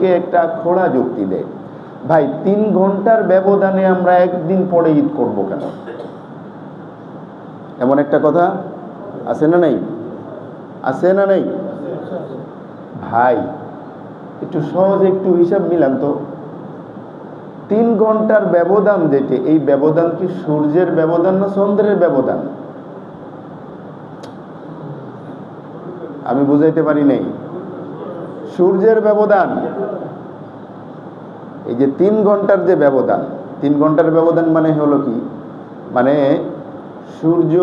অনেকে একটা খোড়া যুক্তি দেয়, ভাই 3 ঘন্টার ব্যবধানে আমরা একদিন পরে ঈদ করব কেন? এমন একটা কথা আছে না নাই? আছে না নাই? ভাই একটু সহজ একটু হিসাব মিলান তো। 3 ঘন্টার ব্যবধান যেটা, এই ব্যবধান কি সূর্যের ব্যবধান না চন্দ্রের ব্যবধান? আমি বুঝাইতে পারি নাই। সূর্যের ব্যবধান। এই যে 3 ঘন্টার যে ব্যবধান, 3 ঘন্টার ব্যবধান মানে হলো কি, মানে সূর্য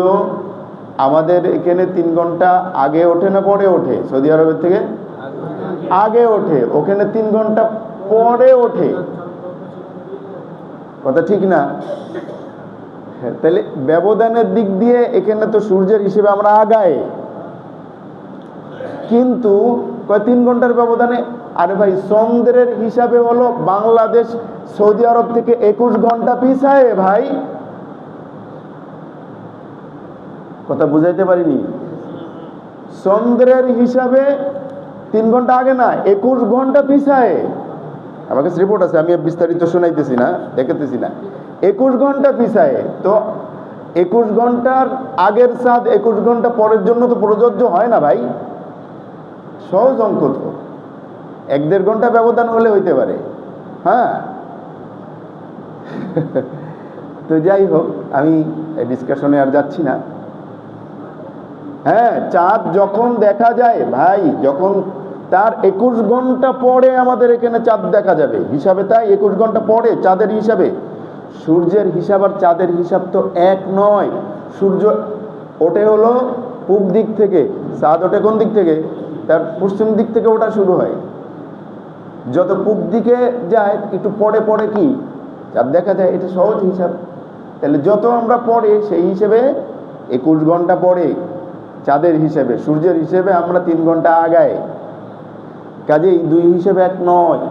আমাদের এখানে 3 ঘন্টা আগে ওঠে না পরে ওঠে? সৌদি আরবের থেকে আগে ওঠে, ওখানে 3 ঘন্টা পরে ওঠে। কথা ঠিক না? তাহলে ব্যবধানের দিক দিয়ে এখানে তো সূর্যের হিসেবে আমরা আগায়, কিন্তু 3 ঘন্টার ব্যবধানে। আরে ভাই চন্দ্রের হিসাবে হলো বাংলাদেশ সৌদি আরব থেকে 21 ঘন্টা পিছায় ভাই। কথা বুঝাইতে পারিনি? চন্দ্রের হিসাবে 3 ঘন্টা আগে না, 21 ঘন্টা পিছায়। আমার কাছে রিপোর্ট আছে, আমি বিস্তারিত শোনাইতেছি না, দেখাতেছি না। 21 ঘন্টা পিছায়। তো 21 ঘন্টার আগের চাঁদ 21 ঘন্টা পরের জন্য তো প্রযোজ্য হয় না ভাই। সহজ অঙ্ক তো, 1-1.5 ঘন্টা ব্যবধান হলে হইতে পারে। হ্যাঁ তো যাই হোক, আমি ডিসকাশনে আর যাচ্ছি না। হ্যাঁ, চাঁদ যখন দেখা যায় ভাই, যখন তার 21 ঘন্টা পরে আমাদের এখানে চাঁদ দেখা যাবে হিসাবে, তাই 21 ঘন্টা পরে চাঁদের হিসাবে। সূর্যের হিসাব আর চাঁদের হিসাব তো এক নয়। সূর্য ওঠে হলো পূব দিক থেকে, চাঁদ ওঠে কোন দিক থেকে? তার পশ্চিম দিক থেকে ওঠা শুরু হয়। যত পূব দিকে যায় একটু পরে পরে কি চাঁদ দেখা যায়, এটা সহজ হিসাব। তাহলে যত আমরা পরে সেই হিসেবে 21 ঘন্টা পরে চাঁদের হিসেবে, সূর্যের হিসেবে আমরা 3 ঘন্টা আগায়। কাজেই 2 হিসেবে এক নয়।